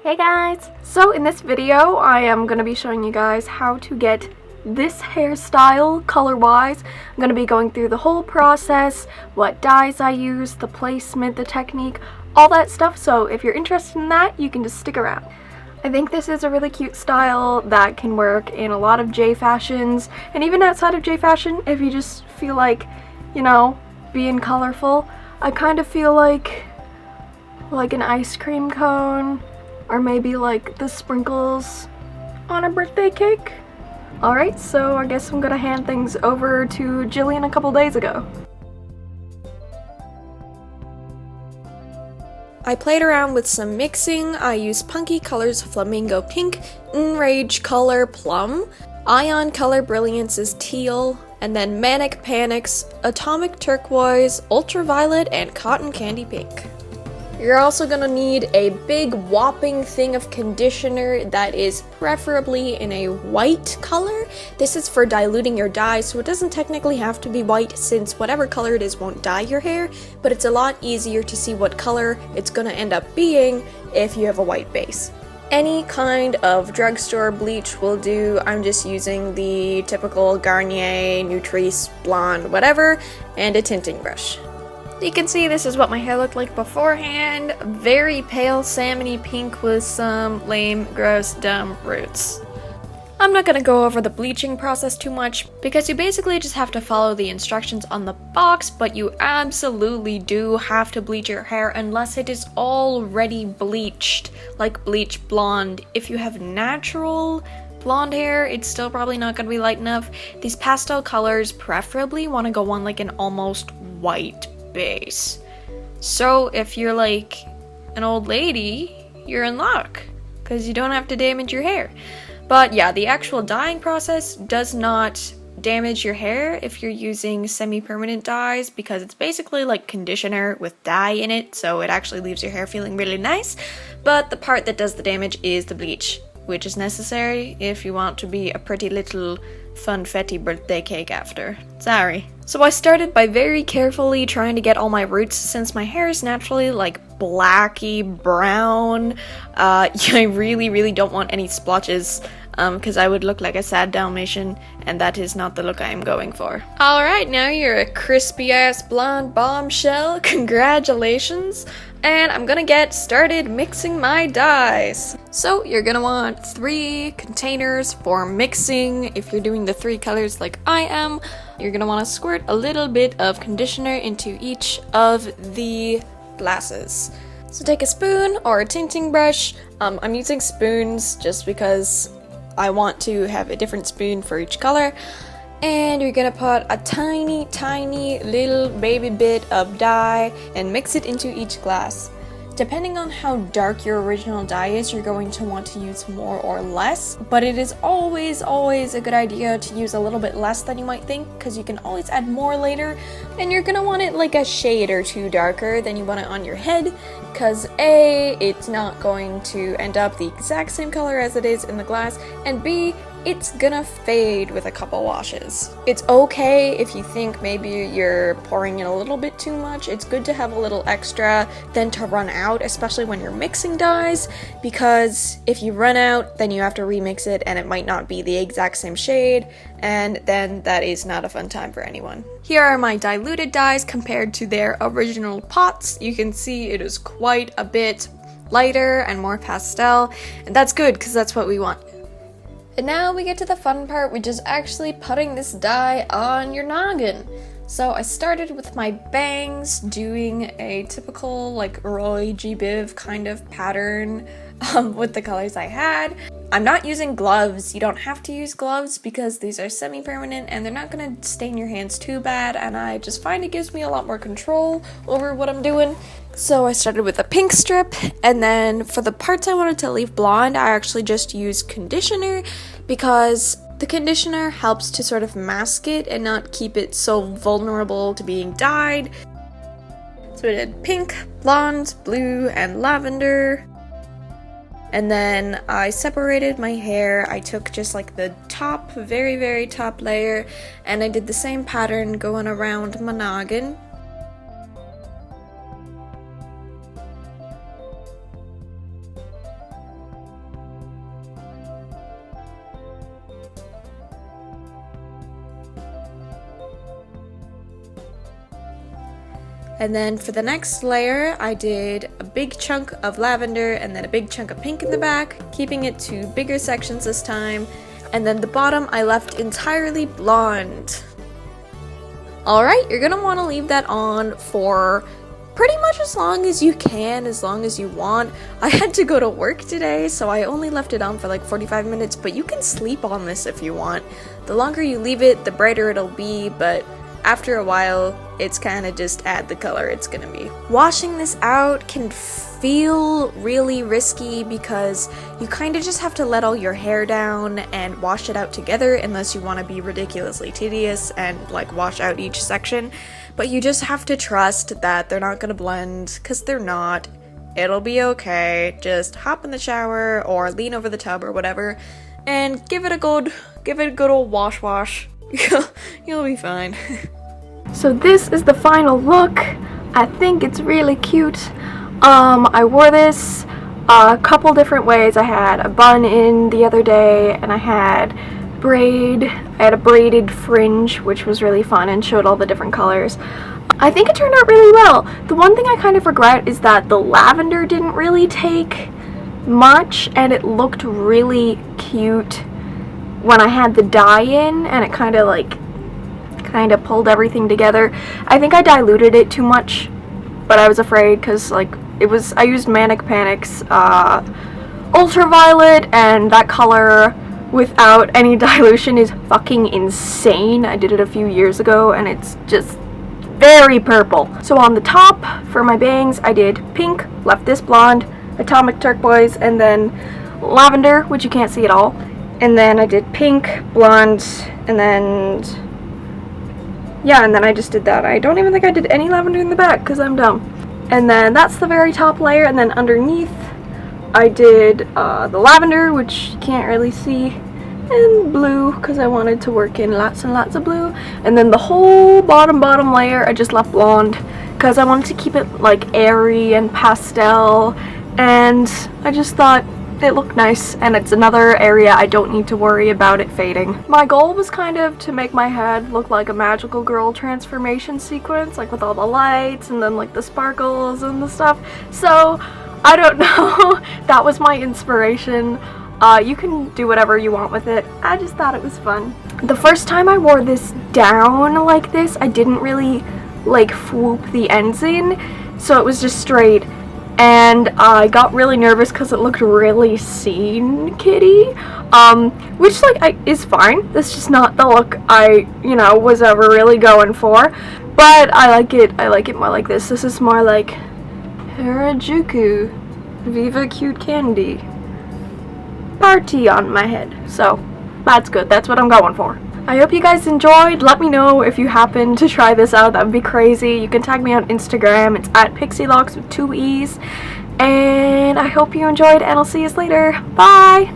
Hey guys! So in this video, I am going to be showing you guys how to get this hairstyle color-wise. I'm going to be going through the whole process, what dyes I use, the placement, the technique, all that stuff. So if you're interested in that, you can just stick around. I think this is a really cute style that can work in a lot of J fashions, and even outside of J fashion if you just feel like, you know, being colorful. I kind of feel like an ice cream cone, or maybe like the sprinkles on a birthday cake. Alright, so I guess I'm gonna hand things over to Jillian a couple days ago. I played around with some mixing. I used Punky Colors Flamingo Pink, Enrage Color Plum, Ion Color Brilliance is Teal, and then Manic Panics, Atomic Turquoise, Ultraviolet, and Cotton Candy Pink. You're also gonna need a big whopping thing of conditioner that is preferably in a white color. This is for diluting your dye, so it doesn't technically have to be white since whatever color it is won't dye your hair, but it's a lot easier to see what color it's gonna end up being if you have a white base. Any kind of drugstore bleach will do. I'm just using the typical Garnier, Nutrice, Blonde, whatever, and a tinting brush. You can see this is what my hair looked like beforehand. Very pale salmony pink with some lame, gross, dumb roots. I'm not gonna go over the bleaching process too much because you basically just have to follow the instructions on the box, but you absolutely do have to bleach your hair unless it is already bleached, like bleach blonde. If you have natural blonde hair, it's still probably not gonna be light enough. These pastel colors preferably want to go on like an almost white base. So if you're like an old lady, you're in luck because you don't have to damage your hair. But yeah, the actual dyeing process does not damage your hair if you're using semi-permanent dyes because it's basically like conditioner with dye in it, so it actually leaves your hair feeling really nice. But the part that does the damage is the bleach, which is necessary if you want to be a pretty little funfetti birthday cake after. Sorry. So I started by very carefully trying to get all my roots since my hair is naturally like blacky brown. I really don't want any splotches because I would look like a sad Dalmatian, and that is not the look I am going for. Alright, now you're a crispy ass blonde bombshell. Congratulations. And I'm gonna get started mixing my dyes. So you're gonna want 3 containers for mixing. If you're doing the 3 colors like I am, you're gonna want to squirt a little bit of conditioner into each of the glasses. So take a spoon or a tinting brush. I'm using spoons just because I want to have a different spoon for each color. And you're gonna put a tiny little baby bit of dye and mix it into each glass. Depending on how dark your original dye is, you're going to want to use more or less, but it is always a good idea to use a little bit less than you might think because you can always add more later, and you're gonna want it like a shade or 2 darker than you want it on your head because A, it's not going to end up the exact same color as it is in the glass, and B, it's gonna fade with a couple washes. It's okay if you think maybe you're pouring in a little bit too much. It's good to have a little extra than to run out, especially when you're mixing dyes, because if you run out, then you have to remix it and it might not be the exact same shade, and then that is not a fun time for anyone. Here are my diluted dyes compared to their original pots. You can see it is quite a bit lighter and more pastel, and that's good because that's what we want. And now we get to the fun part, which is actually putting this dye on your noggin. So I started with my bangs, doing a typical like Roy G. Biv kind of pattern with the colors I had. I'm not using gloves. You don't have to use gloves because these are semi-permanent and they're not gonna stain your hands too bad, and I just find it gives me a lot more control over what I'm doing. So I started with a pink strip, and then for the parts I wanted to leave blonde, I actually just used conditioner because the conditioner helps to sort of mask it and not keep it so vulnerable to being dyed. So I did pink, blonde, blue, and lavender. And then I separated my hair. I took just like the top, very top layer, and I did the same pattern going around my noggin. And then for the next layer, I did a big chunk of lavender and then a big chunk of pink in the back, keeping it to bigger sections this time. And then the bottom I left entirely blonde. Alright, you're gonna want to leave that on for pretty much as long as you can, as long as you want. I had to go to work today, so I only left it on for like 45 minutes, but you can sleep on this if you want. The longer you leave it, the brighter it'll be, but after a while, it's kind of just add the color it's gonna be. Washing this out can feel really risky because you kind of just have to let all your hair down and wash it out together unless you want to be ridiculously tedious and like wash out each section. But you just have to trust that they're not gonna blend, because they're not. It'll be okay. Just hop in the shower or lean over the tub or whatever and give it a good old wash. You'll be fine. So this is the final look. I think it's really cute. I wore this a couple different ways. I had a bun in the other day, and I had a braided fringe, which was really fun and showed all the different colors. I think it turned out really well. The one thing I kind of regret is that the lavender didn't really take much, and it looked really cute when I had the dye in, and it kind of pulled everything together. I think I diluted it too much, but I was afraid because I used Manic Panic's ultraviolet, and that color without any dilution is fucking insane. I did it a few years ago and it's just very purple. So on the top for my bangs I did pink, left this blonde, atomic turquoise, and then lavender, which you can't see at all. And then I did pink, blonde, and then I just did that. I don't even think I did any lavender in the back because I'm dumb. And then that's the very top layer, and then underneath I did the lavender, which you can't really see, and blue because I wanted to work in lots and lots of blue. And then the whole bottom layer I just left blonde because I wanted to keep it like airy and pastel, and I just thought it looked nice, and it's another area I don't need to worry about it fading. My goal was kind of to make my head look like a magical girl transformation sequence, like with all the lights and then like the sparkles and the stuff. So I don't know. That was my inspiration. You can do whatever you want with it. I just thought it was fun. The first time I wore this down like this, I didn't really like swoop the ends in, so it was just straight. And I got really nervous because it looked really scene kitty, which is fine. That's just not the look I, was ever really going for. But I like it more like this. This is more like Harajuku, Viva Cute Candy party on my head. So that's good. That's what I'm going for. I hope you guys enjoyed. Let me know if you happen to try this out. That would be crazy. You can tag me on Instagram. It's at Pixielocks with 2 E's. And I hope you enjoyed, and I'll see you later. Bye!